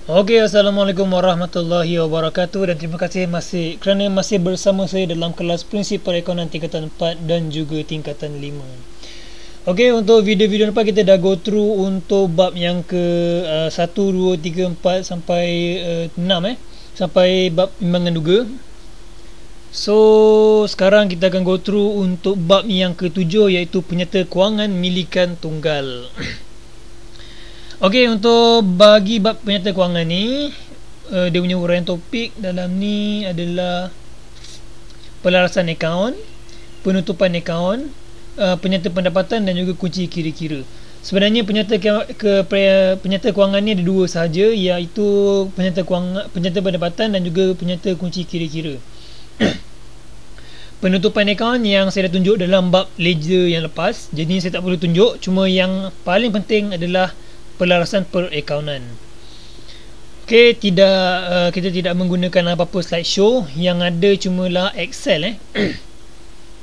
Okey, Assalamualaikum warahmatullahi wabarakatuh dan terima kasih kerana masih bersama saya dalam kelas prinsip perekonomian tingkatan 4 dan juga tingkatan 5. Okey, untuk video-video depan kita dah go through untuk bab yang ke 1, 2, 3, 4 sampai 6 sampai bab imbangan duga. So, sekarang kita akan go through untuk bab yang ke-7 iaitu penyerta kewangan milikan tunggal. Okey, untuk bagi bab penyerta kewangan ni, dia punya uraian topik dalam ni adalah pelarasan akaun, penutupan akaun, penyerta pendapatan dan juga kunci kira-kira. Sebenarnya penyerta kewangan ni ada dua sahaja, iaitu penyerta pendapatan dan juga penyerta kunci kira-kira. Penutupan akaun yang saya dah tunjuk dalam bab ledger yang lepas, jadi saya tak perlu tunjuk. Cuma yang paling penting adalah pelarasan perakaunan. Okey, kita tidak menggunakan apa-apa slideshow, yang ada cumalah Excel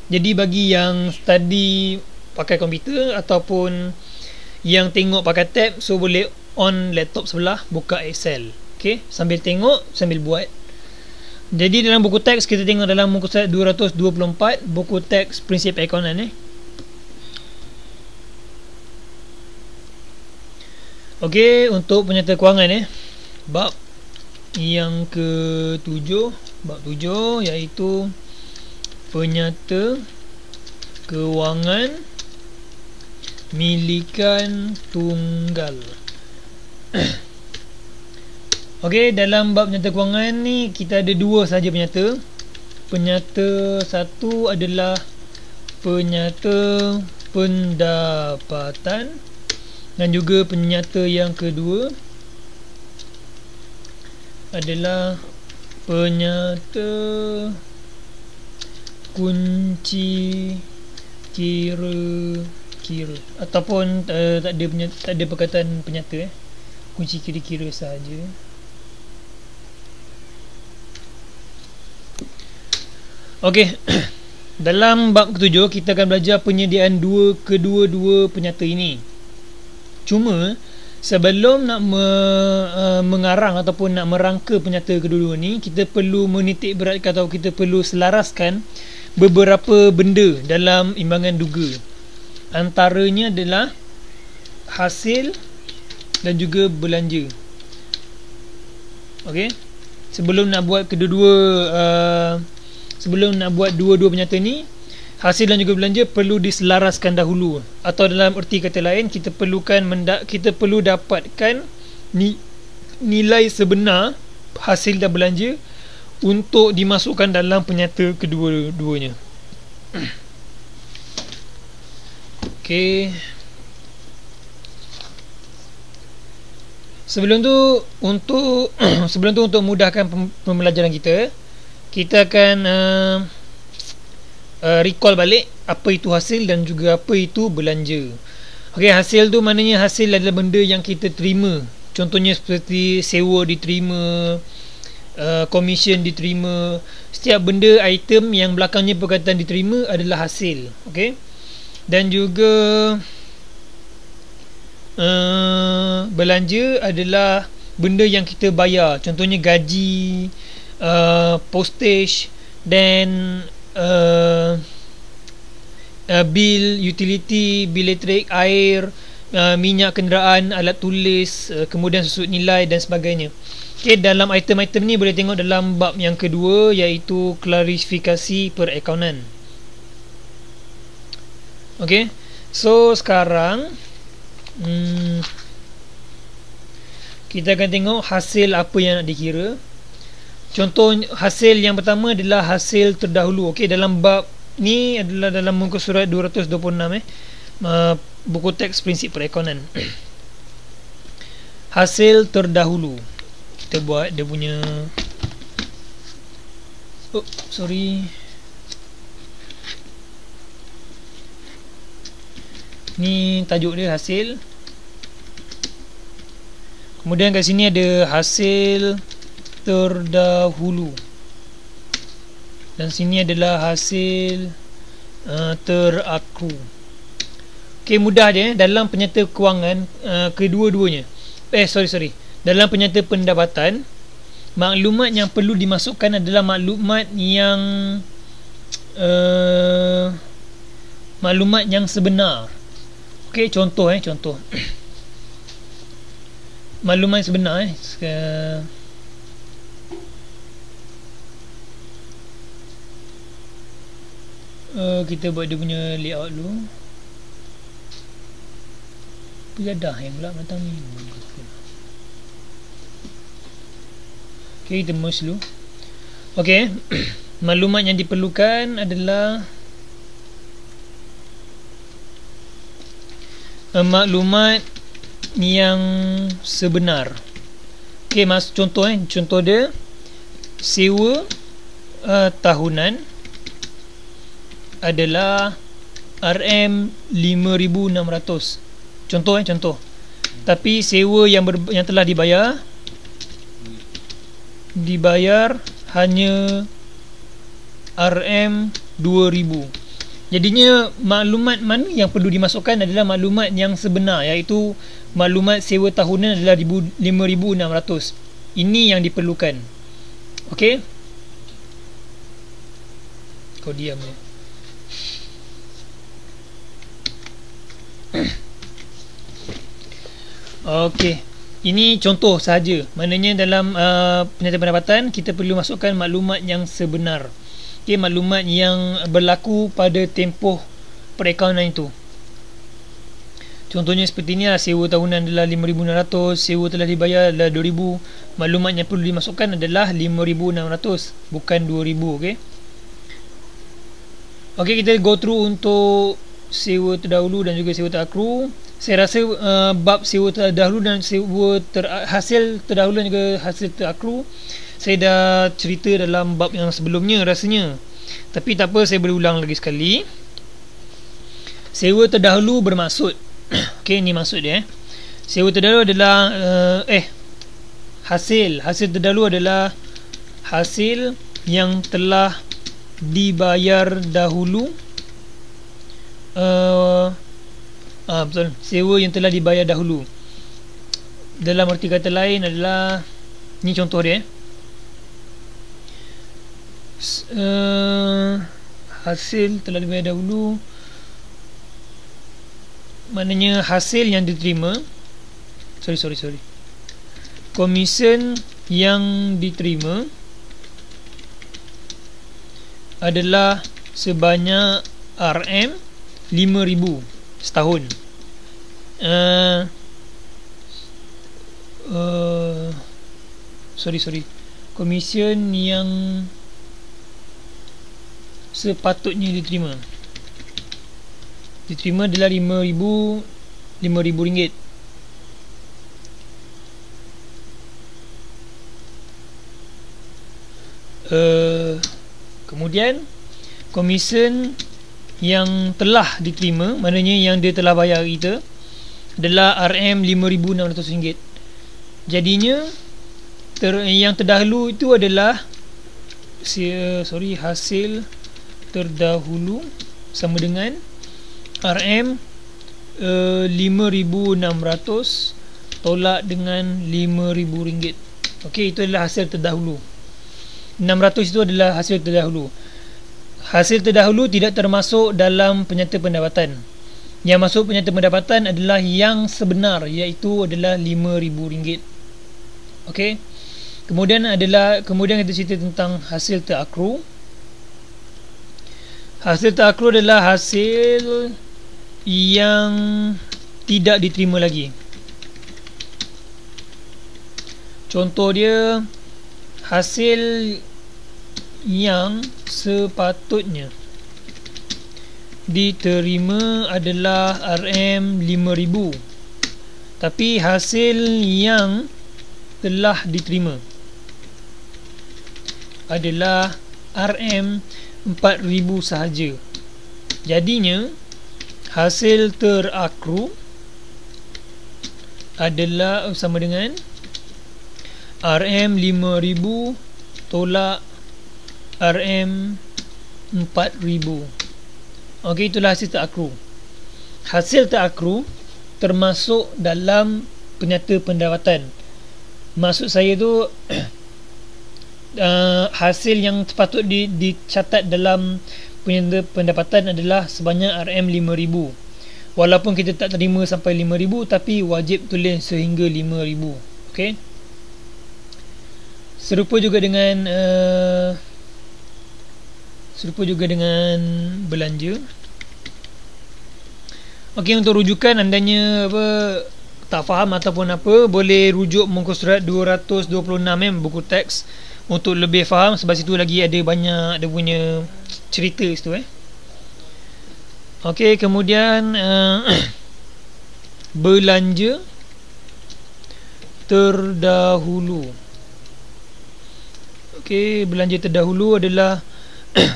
Jadi bagi yang study pakai komputer ataupun yang tengok pakai tab, so boleh on laptop sebelah, buka Excel. Okey, sambil tengok, sambil buat. Jadi dalam buku teks kita tengok dalam muka surat 224, buku teks prinsip akauntan Okey, untuk penyerta kewangan bab yang ke-7, bab 7 iaitu penyerta kewangan milikan tunggal. Okey, dalam bab penyerta kewangan ni kita ada dua saja penyerta. Penyerta satu adalah penyerta pendapatan dan juga penyerta yang kedua adalah penyerta kunci kira-kira, ataupun tak ada perkataan penyerta kunci kira-kira sahaja. Okey, dalam bab ke-7 kita akan belajar penyediaan kedua-dua penyerta ini. Cuma sebelum nak mengarang ataupun nak merangka penyerta kedua-dua ni, kita perlu menitik beratkan atau kita perlu selaraskan beberapa benda dalam imbangan duga. Antaranya adalah hasil dan juga belanja. Okey, sebelum nak buat dua-dua penyerta ni, hasil dan juga belanja perlu diselaraskan dahulu, atau dalam erti kata lain kita perlu dapatkan nilai sebenar hasil dan belanja untuk dimasukkan dalam penyerta kedua-duanya. Okey, sebelum tu untuk memudahkan pembelajaran kita akan recall balik apa itu hasil dan juga apa itu belanja. Okey, hasil tu maknanya hasil adalah benda yang kita terima. Contohnya seperti sewa diterima, komisen diterima. Setiap benda, item yang belakangnya perkataan diterima adalah hasil. Okey, dan juga belanja adalah benda yang kita bayar. Contohnya gaji, postage dan bil utility, bil elektrik, air, minyak kenderaan, alat tulis, kemudian susut nilai dan sebagainya. Okey, dalam item-item ni boleh tengok dalam bab yang kedua iaitu klarifikasi perakaunan. Okey, so sekarang kita akan tengok hasil apa yang nak dikira. Contoh hasil yang pertama adalah hasil terdahulu. Okey, dalam bab ni adalah dalam muka surat 226 buku teks prinsip perakaunan. Hasil terdahulu, kita buat dia punya ni tajuk dia hasil. Kemudian kat sini ada hasil terdahulu, dan sini adalah hasil terakhir. Okey, mudah je dalam penyerta kewangan kedua-duanya. dalam penyata pendapatan, maklumat yang perlu dimasukkan adalah maklumat yang sebenar. Okey, contoh maklumat yang sebenar kita buat dia punya layout dulu. Pejadah yang pula matang ni. Okey, kita merge dulu. Okey, maklumat yang diperlukan adalah maklumat yang sebenar. Okey, contoh dia sewa tahunan adalah RM5,600. Contoh. Tapi sewa yang telah dibayar hanya RM2,000. Jadinya maklumat mana yang perlu dimasukkan adalah maklumat yang sebenar, iaitu maklumat sewa tahunan adalah RM5,600. Ini yang diperlukan. Okey, kau diam ya. Okey, ini contoh sahaja. Maknanya dalam penyata pendapatan kita perlu masukkan maklumat yang sebenar. Okey, maklumat yang berlaku pada tempoh perakaunan itu. Contohnya seperti ini lah, sewa tahunan adalah RM5,600, sewa telah dibayar adalah RM2,000. Maklumat yang perlu dimasukkan adalah RM5,600, bukan RM2,000. Okey. Okey, kita go through untuk sewa terdahulu dan juga sewa terakru. Saya rasa bab sewa terdahulu dan hasil terdahulu dan juga hasil terakru saya dah cerita dalam bab yang sebelumnya rasanya. Tapi tak apa, saya boleh ulang lagi sekali. Sewa terdahulu bermaksud okey, ni maksud dia. Sewa terdahulu adalah hasil terdahulu adalah hasil yang telah dibayar dahulu. Betul, sewa yang telah dibayar dahulu. Dalam arti kata lain adalah, ni contoh dia, hasil telah dibayar dahulu, maknanya hasil yang diterima, sorry, komisen yang diterima adalah sebanyak RM5,000 setahun. Komisen yang sepatutnya diterima adalah RM5,000. Kemudian komisen yang telah diterima, maknanya yang dia telah bayar kita, adalah RM5,600. Jadinya yang terdahulu itu adalah hasil terdahulu sama dengan RM5,600 tolak dengan RM5,000. Okey, itu adalah hasil terdahulu. 600 itu adalah hasil terdahulu. Hasil terdahulu tidak termasuk dalam penyata pendapatan. Yang masuk penyata pendapatan adalah yang sebenar, iaitu adalah RM5,000. Okey. Kemudian kita cerita tentang hasil terakru. Hasil terakru adalah hasil yang tidak diterima lagi. Contoh dia, hasil yang sepatutnya diterima adalah RM5,000, tapi hasil yang telah diterima adalah RM4,000 sahaja. Jadinya hasil terakru adalah sama dengan RM5,000 tolak RM4,000. Okey, itulah hasil terakru. Hasil terakru termasuk dalam penyata pendapatan. Maksud saya tu hasil yang sepatut dicatat dalam pendapatan adalah sebanyak RM5,000. Walaupun kita tak terima sampai 5,000, tapi wajib tulis sehingga 5,000. Okey. Serupa juga dengan belanja. Okey, untuk rujukan andanya tak faham ataupun apa, boleh rujuk muka surat 226 buku teks untuk lebih faham, sebab situ lagi ada banyak dia punya cerita situ. Okey, kemudian belanja terdahulu. Okey, belanja terdahulu adalah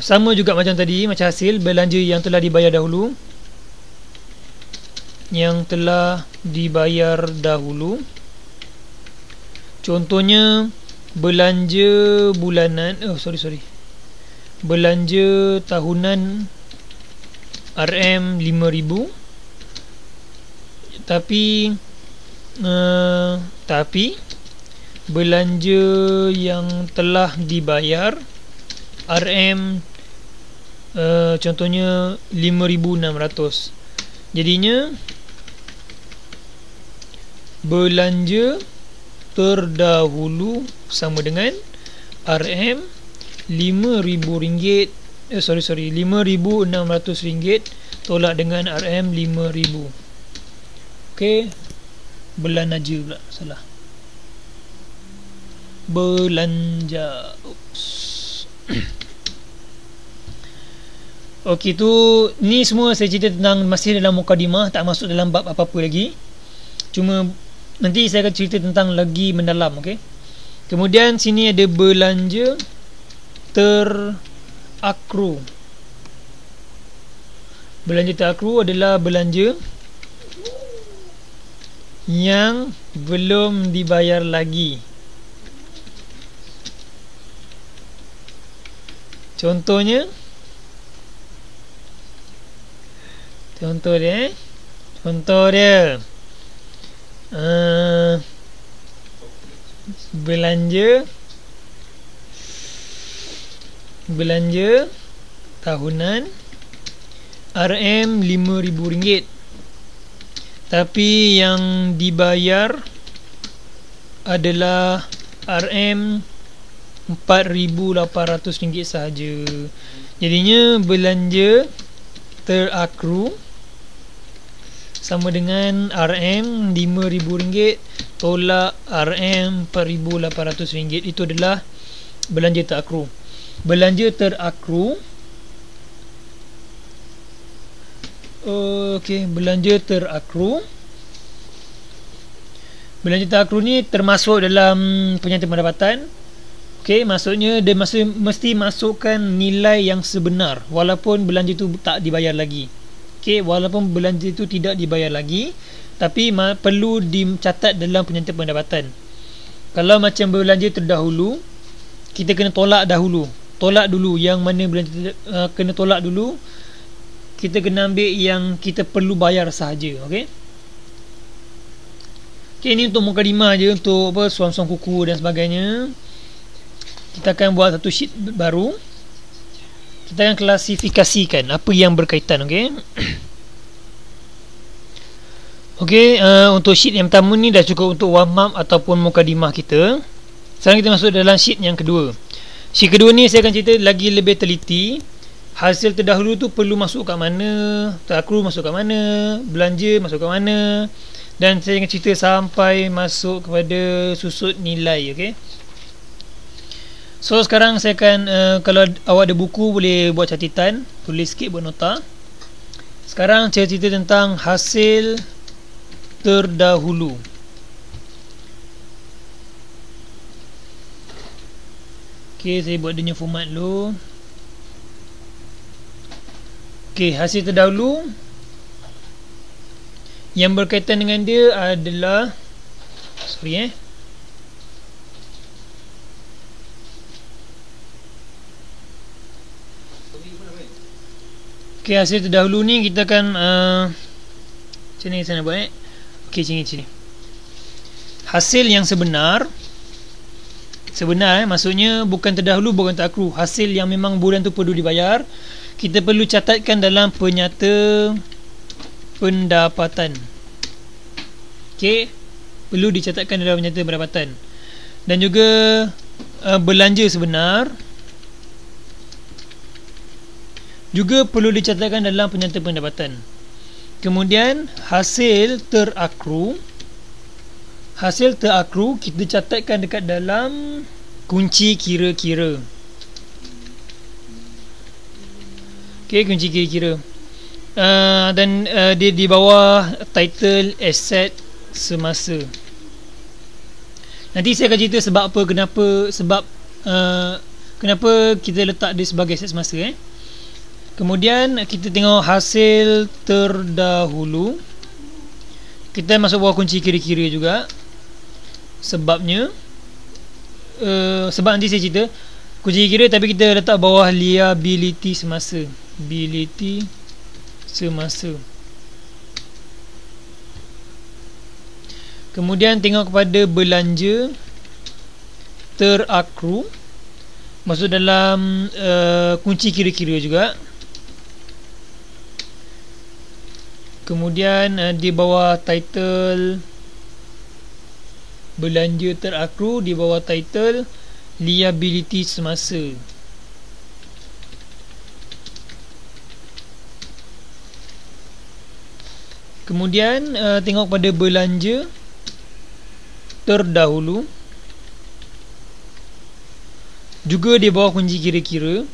sama juga macam tadi, macam hasil belanja yang telah dibayar dahulu. Yang telah dibayar dahulu. Contohnya belanja bulanan, belanja tahunan RM5,000, tapi belanja yang telah dibayar contohnya 5,600. Jadinya belanja terdahulu sama dengan RM5,000 RM5,600 tolak dengan RM5,000. Okey, belanja pula, salah. Belanja. Okey, tu ni semua saya cerita tentang masih dalam mukadimah, tak masuk dalam bab apa-apa lagi. Cuma nanti saya akan cerita tentang lagi mendalam. Okey. Kemudian sini ada belanja terakru. Belanja terakru adalah belanja yang belum dibayar lagi. Contoh dia belanja tahunan RM5,000, tapi yang dibayar adalah RM4,800 sahaja. Jadinya belanja terakru sama dengan RM5,000 tolak RM4,800. Itu adalah belanja terakru. Belanja terakru. Okey, belanja terakru. Belanja terakru ni termasuk dalam penyata pendapatan. Okey, maksudnya dia mesti masukkan nilai yang sebenar walaupun belanja itu tak dibayar lagi. Okey, walaupun belanja itu tidak dibayar lagi, tapi perlu dicatat dalam penyata pendapatan. Kalau macam belanja terdahulu, kita kena tolak dahulu. Tolak dulu yang mana belanja kena tolak dulu. Kita kena ambil yang kita perlu bayar sahaja. Okey. Okey, ini untuk mukadimah je, untuk suam-suam kuku dan sebagainya. Kita akan buat satu sheet baru. Kita akan klasifikasikan apa yang berkaitan. Okey. Okey, untuk sheet yang pertama ni dah cukup untuk warm up ataupun mukadimah kita. Sekarang kita masuk dalam sheet yang kedua. Sheet kedua ni saya akan cerita lagi lebih teliti. Hasil terdahulu tu perlu masuk kat mana, terakru masuk kat mana, belanja masuk kat mana, dan saya akan cerita sampai masuk kepada susut nilai. Okey. So sekarang saya akan kalau awak ada buku boleh buat catatan, tulis sikit, buat nota. Sekarang saya cerita tentang hasil terdahulu. Okey, saya buat dia punya format dulu. Okey, hasil terdahulu yang berkaitan dengan dia adalah Okey, hasil terdahulu ni kita akan macam ni saya nak buat. Okey, sini. Hasil yang sebenar sebenar, maksudnya bukan terdahulu, bukan terakhir. Hasil yang memang bulan tu perlu dibayar, kita perlu catatkan dalam penyata pendapatan. Okey, perlu dicatatkan dalam penyata pendapatan. Dan juga belanja sebenar juga perlu dicatatkan dalam penyata pendapatan. Kemudian hasil terakru kita catatkan dekat dalam kunci kira-kira. Okey, kunci kira-kira. Dan dia di bawah title aset semasa. Nanti saya akan cerita sebab apa, kenapa kita letak dia sebagai aset semasa. Kemudian kita tengok hasil terdahulu. Kita masuk bawah kunci kira-kira juga. Sebabnya sebab nanti saya cerita kunci kira, tapi kita letak bawah liability semasa. Liability semasa. Kemudian tengok kepada belanja terakru, masuk dalam kunci kira-kira juga. Kemudian di bawah title belanja terakru, di bawah title liability semasa. Kemudian tengok pada belanja terdahulu, juga di bawah kunci kira-kira,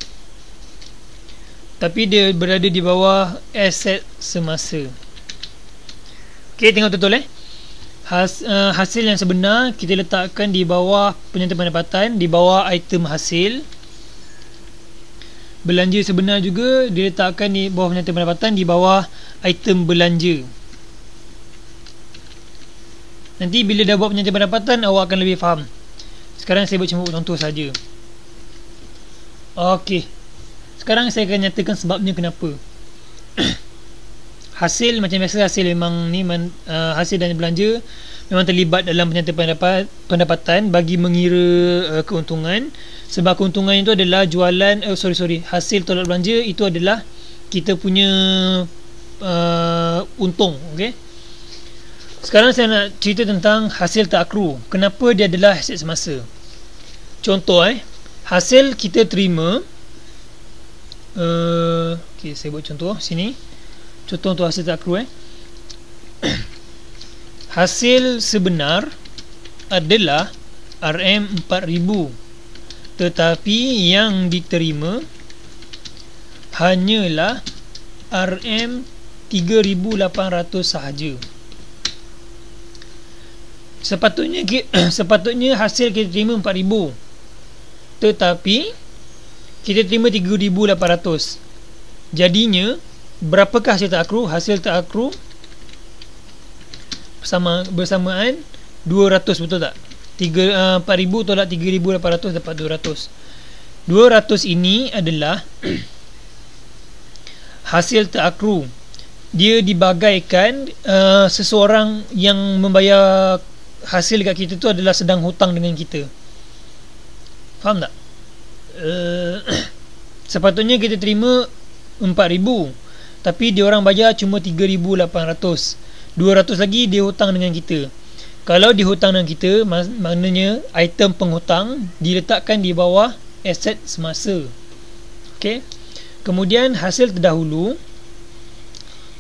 tapi dia berada di bawah aset semasa. Okey, tengok betul hasil yang sebenar kita letakkan di bawah penyata pendapatan, di bawah item hasil. Belanja sebenar juga diletakkan di bawah penyata pendapatan, di bawah item belanja. Nanti bila dah buat penyata pendapatan, awak akan lebih faham. Sekarang saya buat cuma contoh saja. Okey, sekarang saya akan nyatakan sebabnya kenapa. Hasil macam biasa, hasil memang ni hasil dan belanja memang terlibat dalam penyata pendapatan bagi mengira keuntungan. Sebab keuntungan itu adalah jualan hasil tolak belanja itu adalah kita punya untung. Okey, sekarang saya nak cerita tentang hasil terakru. Kenapa dia adalah aset semasa? Contoh hasil kita terima, okey, saya buat contoh sini. Contoh untuk hasil terakru. Hasil sebenar adalah RM4,000, tetapi yang diterima hanyalah RM3,800 sahaja. Sepatutnya hasil kita terima RM4,000, tetapi kita terima RM3,800. Jadinya berapakah hasil terakru? Hasil terakru bersamaan 200, betul tak? 4,000 tolak 3,800 dapat 200. 200 ini adalah hasil terakru. Dia dibagaikan seseorang yang membayar hasil dekat kita tu adalah sedang hutang dengan kita. Faham tak? Sepatutnya kita terima 4,000, tapi dia orang bayar cuma 3,800. 200 lagi dia hutang dengan kita. Kalau dia hutang dengan kita, maknanya item penghutang diletakkan di bawah aset semasa. Okey. Kemudian hasil terdahulu.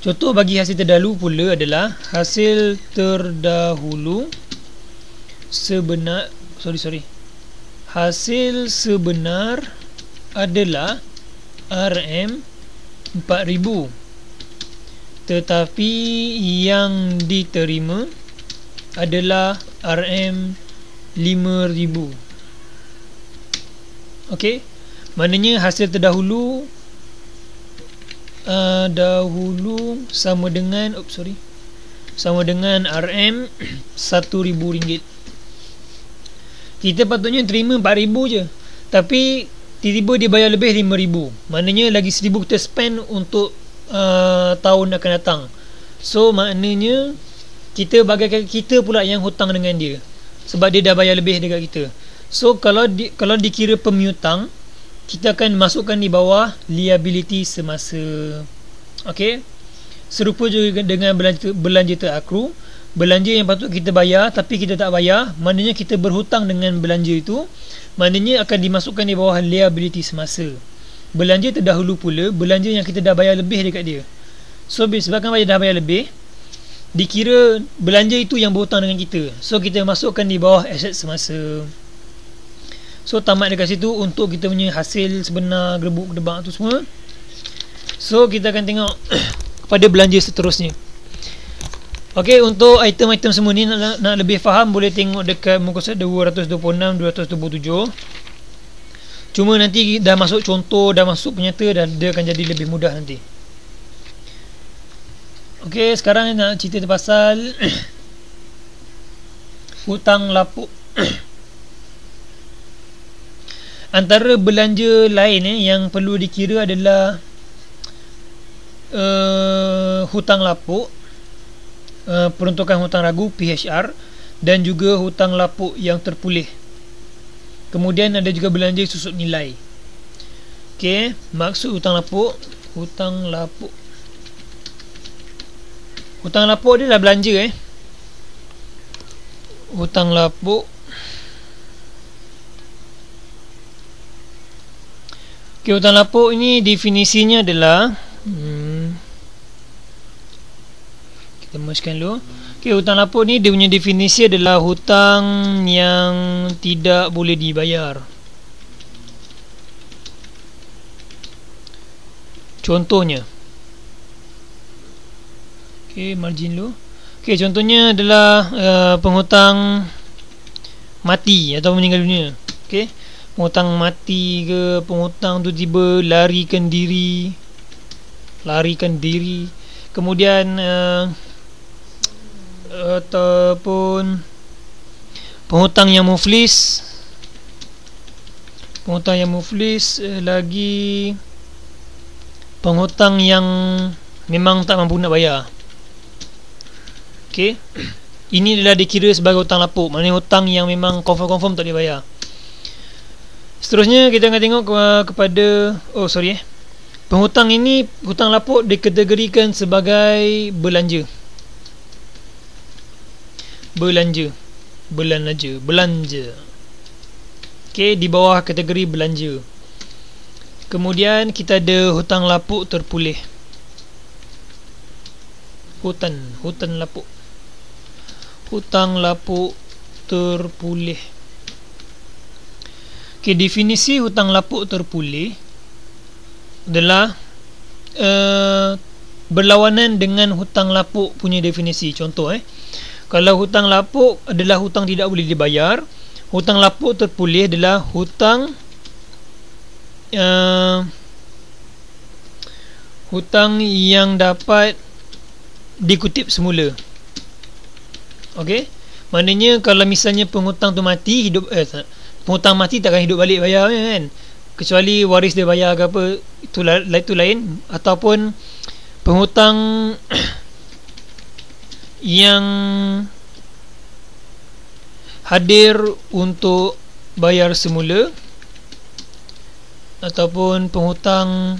Contoh bagi hasil terdahulu pula adalah hasil terdahulu sebenar hasil sebenar adalah RM4,000, tetapi yang diterima adalah RM5,000. Okey, maknanya hasil terdahulu sama dengan RM1,000. Kita patutnya terima 4,000 je, tapi tiba-tiba dia bayar lebih 5,000. Maknanya lagi 1,000 kita spend untuk tahun akan datang. So maknanya kita bagaikan kita pula yang hutang dengan dia, sebab dia dah bayar lebih dekat kita. So kalau dikira pemiutang, kita akan masukkan di bawah liability semasa. Okey. Serupa juga dengan belanja terakru. Belanja yang patut kita bayar tapi kita tak bayar, maknanya kita berhutang dengan belanja itu, maknanya akan dimasukkan di bawah liability semasa. Belanja terdahulu pula, belanja yang kita dah bayar lebih dekat dia. So sebabkan dah bayar lebih, dikira belanja itu yang berhutang dengan kita. So kita masukkan di bawah aset semasa. So tamat dekat situ untuk kita punya hasil sebenar gerbuk-gedebak tu semua. So kita akan tengok kepada belanja seterusnya. Okey, untuk item-item semua ni nak lebih faham, boleh tengok dekat muka surat 226 227. Cuma nanti dah masuk contoh, dah masuk penyata, dan dia akan jadi lebih mudah nanti. Okey, sekarang nak cerita pasal hutang lapuk. Antara belanja lain yang perlu dikira adalah hutang lapuk, peruntukan hutang ragu PHR, dan juga hutang lapuk yang terpulih. Kemudian ada juga belanja susut nilai. Okey, maksud hutang lapuk. Hutang lapuk dia dah belanja hutang lapuk. Okey, hutang lapuk ini definisinya adalah kita masukkan dulu. Okey, hutang lapuk ni dia punya definisi adalah hutang yang tidak boleh dibayar. Contohnya, okey, margin dulu. Okey, contohnya adalah penghutang mati atau meninggal dunia. Okey, penghutang mati ke, penghutang tu tiba larikan diri, kemudian ataupun penghutang yang muflis, lagi penghutang yang memang tak mampu nak bayar. Okey, ini adalah dikira sebagai hutang lapuk, maknanya hutang yang memang confirm tak dibayar. Seterusnya kita akan tengok kepada penghutang ini, hutang lapuk dikategorikan sebagai belanja. Okey, di bawah kategori belanja. Kemudian kita ada hutang lapuk terpulih. Hutang lapuk terpulih. Okey, definisi hutang lapuk terpulih adalah berlawanan dengan hutang lapuk punya definisi. Contoh kalau hutang lapuk adalah hutang tidak boleh dibayar, hutang lapuk terpulih adalah hutang yang dapat dikutip semula. Okey, maknanya kalau misalnya penghutang tu mati, penghutang mati takkan hidup balik bayar kan, kecuali waris dia bayar ke apa, itu lain. Ataupun penghutang yang hadir untuk bayar semula, ataupun penghutang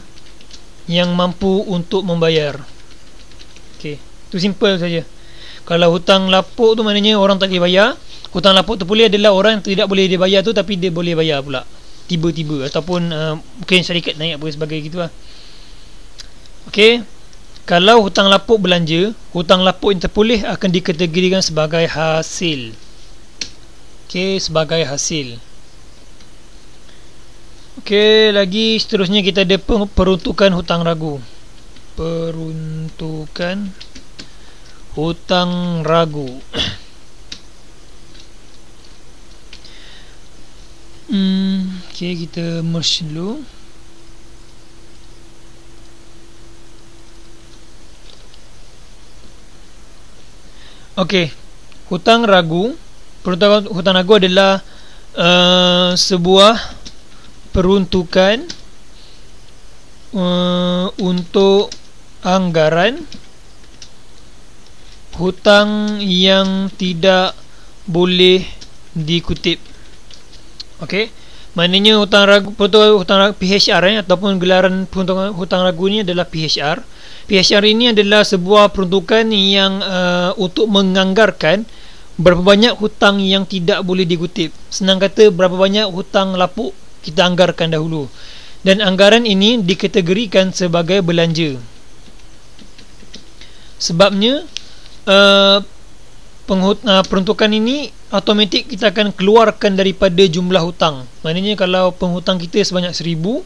yang mampu untuk membayar. Okey, itu simple saja. Kalau hutang lapuk tu maknanya orang tak boleh bayar. Hutang lapuk terpulih adalah orang yang tidak boleh dibayar tu tapi dia boleh bayar pula tiba-tiba, ataupun mungkin syarikat naik apa sebagai gitulah. Okey, kalau hutang lapuk belanja, hutang lapuk yang terpulih akan dikategorikan sebagai hasil. Okey, sebagai hasil. Okey, lagi seterusnya kita ada peruntukan hutang ragu. Peruntukan hutang ragu. Okey, kita merge dulu. Okey, hutang ragu. Peruntukan hutang ragu adalah sebuah peruntukan untuk anggaran hutang yang tidak boleh dikutip. Okey. Maknanya hutang ragu PHR ataupun gelaran hutang ragu ni adalah PHR. PHR ini adalah sebuah peruntukan yang untuk menganggarkan berapa banyak hutang yang tidak boleh dikutip. Senang kata, berapa banyak hutang lapuk kita anggarkan dahulu. Dan anggaran ini dikategorikan sebagai belanja. Sebabnya peruntukan ini automatik kita akan keluarkan daripada jumlah hutang. Maknanya kalau penghutang kita sebanyak 1000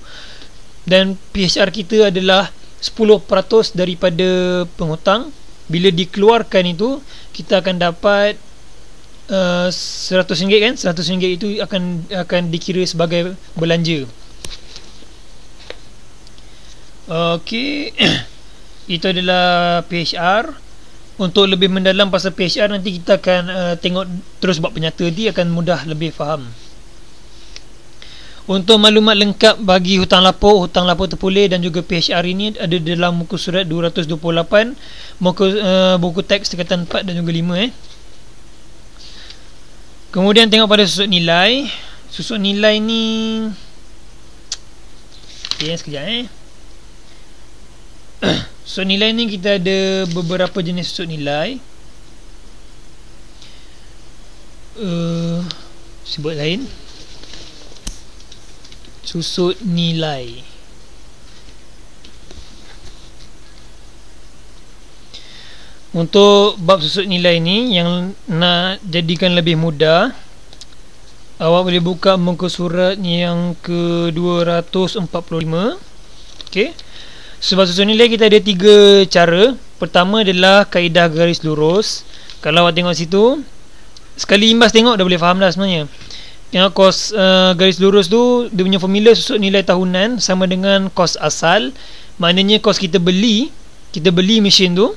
dan PHR kita adalah 10% daripada penghutang, bila dikeluarkan itu kita akan dapat RM100 kan. RM100 itu akan dikira sebagai belanja. Okey. Itu adalah PHR. Untuk lebih mendalam pasal PHR, nanti kita akan tengok terus bab penyata, dia akan mudah lebih faham. Untuk maklumat lengkap bagi hutang lapuk terpulih dan juga PHR ini ada dalam muka surat 228, buku teks tingkatan 4 dan juga 5. Kemudian tengok pada susut nilai. Susut nilai ni sekejap susut nilai ni kita ada beberapa jenis susut nilai. Sebut lain. Susut nilai. Untuk bab susut nilai ni, yang nak jadikan lebih mudah, awak boleh buka muka surat yang ke-245. Okey. Sebab susut nilai kita ada 3 cara. Pertama adalah kaedah garis lurus. Kalau awak tengok situ, sekali imbas tengok dah boleh faham dah sebenarnya. Tengok kos garis lurus tu, dia punya formula susut nilai tahunan sama dengan kos asal. Maknanya kos kita beli mesin tu.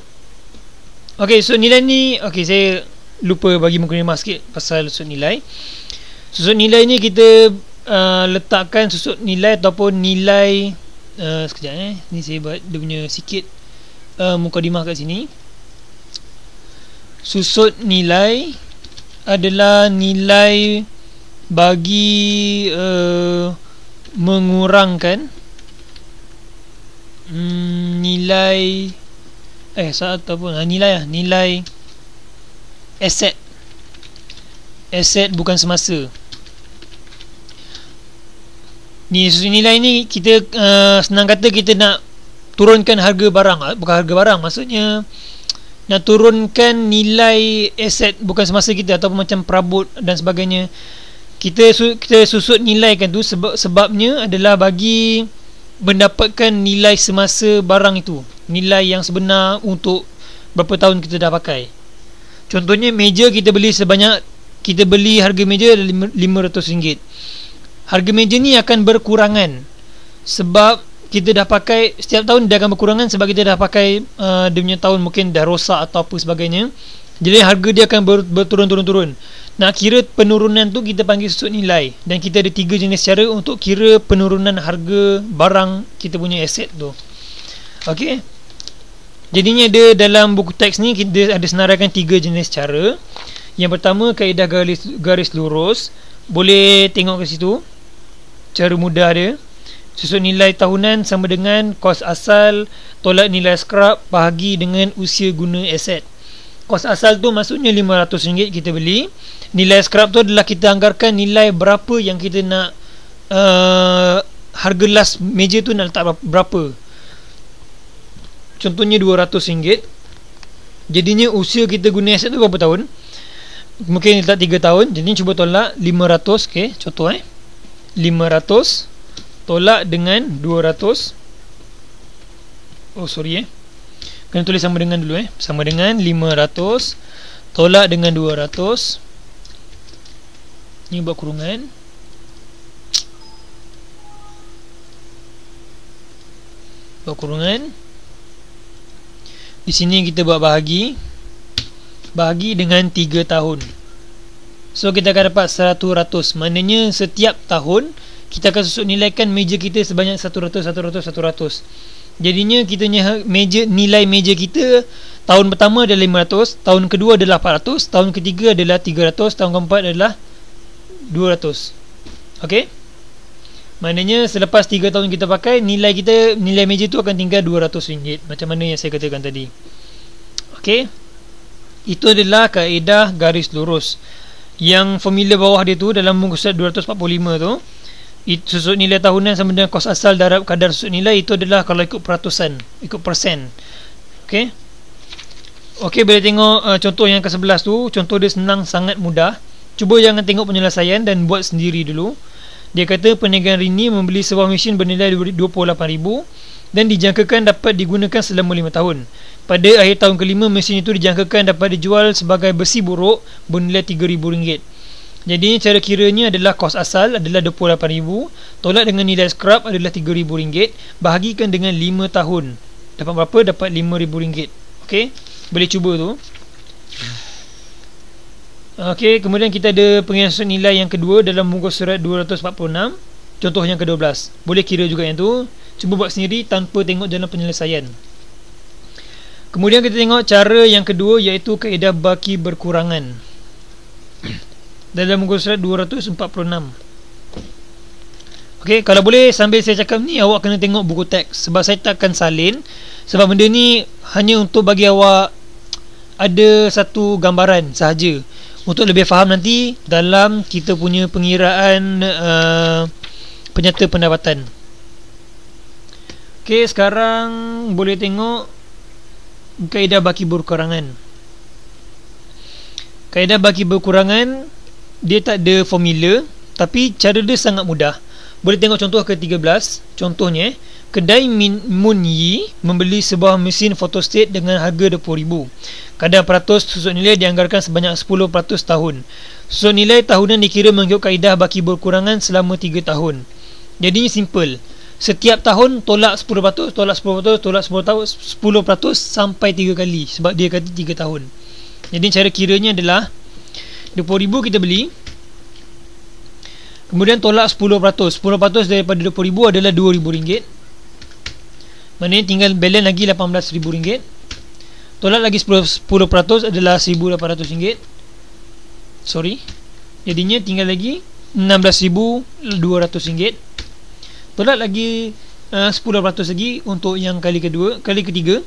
Okey, susut nilai ni, okey, saya lupa bagi mukadimah sikit pasal susut nilai. Susut nilai ni kita letakkan susut nilai ataupun nilai. Sekejap ni saya buat dia punya sikit mukadimah kat sini. Susut nilai adalah nilai bagi mengurangkan nilai nilai aset bukan semasa. Ni susut nilai ni kita senang kata kita nak turunkan harga barang, bukan harga barang, maksudnya nak turunkan nilai aset bukan semasa kita ataupun macam perabot dan sebagainya. Kita susut nilaikan tu sebabnya adalah bagi mendapatkan nilai semasa barang itu, nilai yang sebenar untuk berapa tahun kita dah pakai. Contohnya meja kita beli harga meja RM500. Harga meja ni akan berkurangan sebab kita dah pakai, setiap tahun dia akan berkurangan sebab kita dah pakai dia punya tahun mungkin dah rosak atau apa sebagainya. Jadi harga dia akan berturun-turun. Nak kira penurunan tu kita panggil susut nilai. Dan kita ada 3 jenis cara untuk kira penurunan harga barang kita punya aset tu. Okey. Jadinya ada dalam buku teks ni kita ada senaraikan 3 jenis cara. Yang pertama kaedah garis lurus. Boleh tengok ke situ. Cara mudah dia. Susut nilai tahunan sama dengan kos asal tolak nilai scrap bahagi dengan usia guna aset. Kos asal tu maksudnya RM500 kita beli. Nilai scrap tu adalah kita anggarkan nilai berapa yang kita nak harga last meja tu nak letak berapa. Contohnya RM200. Jadinya usia kita guna aset tu berapa tahun? Mungkin letak 3 tahun. Jadi cuba tolak 500. Okay, contoh 500 tolak dengan 200. Oh sorry kena tulis sama dengan dulu sama dengan 500 tolak dengan 200. Ni buat kurungan. Di sini kita buat bahagi dengan 3 tahun. So kita akan dapat 100. Maknanya setiap tahun kita akan susut nilaikan meja kita sebanyak 100. Jadinya kita nilai meja kita tahun pertama adalah 500, tahun kedua adalah 400, tahun ketiga adalah 300, tahun keempat adalah 200. Okey. Maknanya selepas 3 tahun kita pakai, nilai meja tu akan tinggal RM200, macam mana yang saya katakan tadi. Okey. Itu adalah kaedah garis lurus. Yang formula bawah dia tu dalam muka surat 245 tu, susut nilai tahunan sama dengan kos asal darab kadar susut nilai, itu adalah kalau ikut peratusan, ikut persen. Okey. Okey, boleh tengok contoh yang ke-11 tu. Contoh dia senang, sangat mudah. Cuba jangan tengok penyelesaian dan buat sendiri dulu. Dia kata perniagaan Rini membeli sebuah mesin bernilai RM28,000 dan dijangkakan dapat digunakan selama 5 tahun. Pada akhir tahun kelima, mesin itu dijangkakan dapat dijual sebagai besi buruk bernilai RM3,000. Jadi cara kiranya adalah kos asal adalah RM28,000, tolak dengan nilai scrap adalah RM3,000, bahagikan dengan 5 tahun. Dapat berapa? Dapat RM5,000. Okey, boleh cuba tu. Okey, kemudian kita ada penghiasan nilai yang kedua dalam muka surat 246. Contoh yang ke-12. Boleh kira juga yang tu. Cuba buat sendiri tanpa tengok dalam penyelesaian. Kemudian kita tengok cara yang kedua, iaitu kaedah baki berkurangan. Dalam muka surat 246. Okey, kalau boleh sambil saya cakap ni, awak kena tengok buku teks. Sebab saya tak akan salin. Sebab benda ni hanya untuk bagi awak ada satu gambaran sahaja, untuk lebih faham nanti dalam kita punya pengiraan penyata pendapatan. Okey, sekarang boleh tengok kaedah baki berkurangan. Kaedah baki berkurangan, dia tak ada formula, tapi cara dia sangat mudah. Boleh tengok contoh ke-13. Contohnya, kedai Mun Yi membeli sebuah mesin fotostat dengan harga RM20,000. Kadar peratus susut nilai dianggarkan sebanyak 10% tahun. Susut nilai tahunan dikira mengikut kaedah baki berkurangan selama 3 tahun. Jadinya simple. Setiap tahun tolak 10%, tolak 10%, tolak 10% sampai 3 kali. Sebab dia kata 3 tahun. Jadi cara kiranya adalah RM20,000 kita beli, kemudian tolak 10%. 10% daripada RM20,000 adalah RM2,000. Maknanya tinggal balance lagi RM18,000. Tolak lagi 10% adalah RM1,800. Sorry. Jadinya tinggal lagi RM16,200. Tolak lagi 10% lagi untuk yang kali kedua. Kali ketiga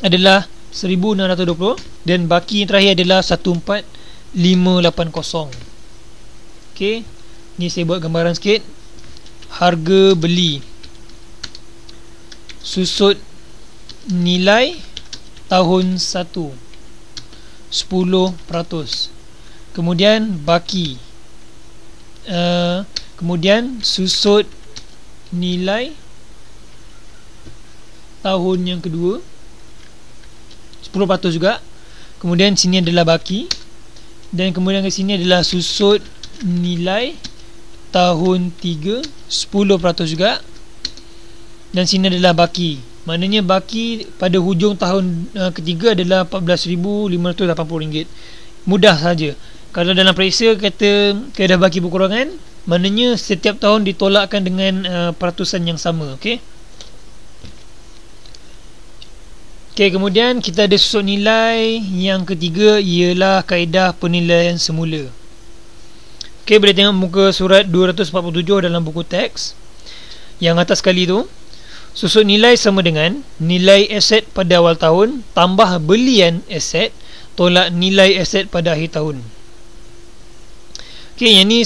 adalah RM1,620. Dan baki yang terakhir adalah RM14,580. Okey, ni saya buat gambaran sikit. Harga beli, susut nilai tahun 1 10%. Kemudian baki, kemudian susut nilai tahun yang kedua 10% juga. Kemudian sini adalah baki, dan kemudian ke sini adalah susut nilai tahun 3 10% juga. Dan sini adalah baki. Maknanya baki pada hujung tahun ketiga adalah RM14,580. Mudah saja. Kalau dalam periksa kata kaedah baki berkurangan, maknanya setiap tahun ditolakkan dengan peratusan yang sama. Okey. Okey, kemudian kita ada susut nilai yang ketiga, ialah kaedah penilaian semula. Okey, boleh tengok muka surat 247 dalam buku teks. Yang atas sekali tu, susut nilai sama dengan nilai aset pada awal tahun tambah belian aset tolak nilai aset pada akhir tahun. Okey, yang ni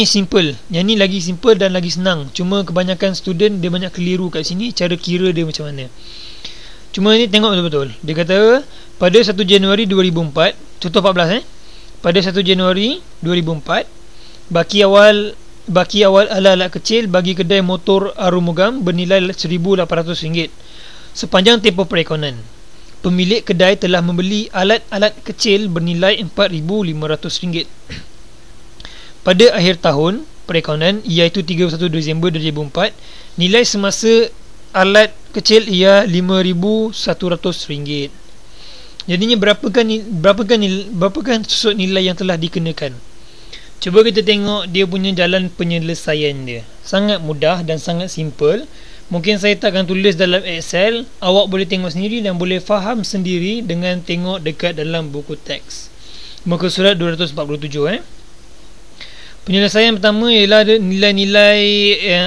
simple. Yang ni lagi simple dan lagi senang. Cuma kebanyakan student dia banyak keliru kat sini cara kira dia macam mana. Cuma ni tengok betul-betul. Dia kata pada 1 Januari 2004, contoh 14 pada 1 Januari 2004, baki awal alat-alat kecil bagi kedai motor Arumugam bernilai RM1,800. Sepanjang tempoh perekonan, pemilik kedai telah membeli alat-alat kecil bernilai RM4,500. Pada akhir tahun perekonan, iaitu 31 Disember 2004, nilai semasa alat kecil ia RM5,100. Jadinya berapakah susut nilai yang telah dikenakan? Cuba kita tengok dia punya jalan penyelesaian dia. Sangat mudah dan sangat simple. Mungkin saya tak akan tulis dalam Excel. Awak boleh tengok sendiri dan boleh faham sendiri dengan tengok dekat dalam buku teks. Muka surat 247. Penyelesaian pertama ialah nilai-nilai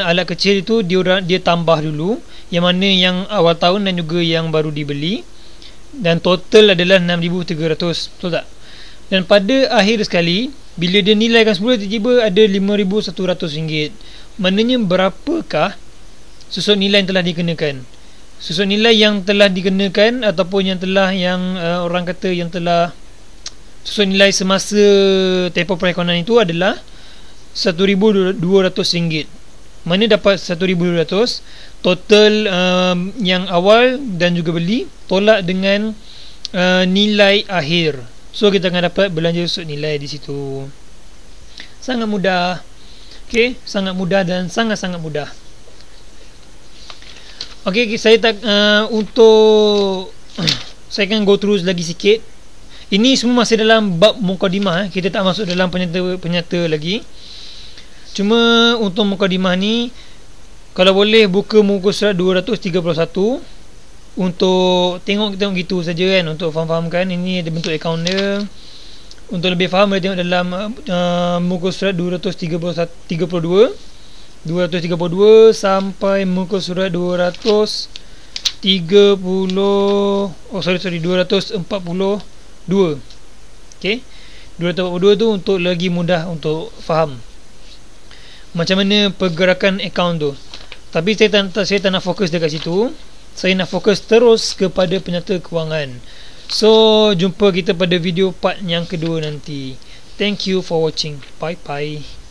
alat kecil itu dia tambah dulu, yang mana yang awal tahun dan juga yang baru dibeli, dan total adalah 6,300, betul tak? Dan pada akhir sekali, bila dia nilaikan semula, tiba-tiba ada RM5,100. Maknanya berapakah susut nilai yang telah dikenakan? Susut nilai yang telah dikenakan ataupun yang telah orang kata yang telah susut nilai semasa tempoh perekonan itu adalah RM1,200. Mana dapat RM1,200, total yang awal dan juga beli tolak dengan nilai akhir. So kita akan dapat belanja susut nilai di situ. Sangat mudah. Okey, sangat mudah dan sangat-sangat mudah. Okey, saya tak untuk saya akan go through lagi sikit. Ini semua masih dalam bab mukadimah. Kita tak masuk dalam penyata lagi. Cuma untuk mukadimah ni, kalau boleh buka muka surat 231 untuk tengok gitu saja kan, untuk faham-fahamkan. Ini ada bentuk akaun dia. Untuk lebih faham, boleh tengok dalam muka surat 232 sampai muka surat 242. Okey, 242 tu untuk lagi mudah untuk faham macam mana pergerakan akaun tu. Tapi saya tak nak fokus dekat situ. Saya nak fokus terus kepada penyata kewangan. So jumpa kita pada video part yang kedua nanti. Thank you for watching. Bye bye.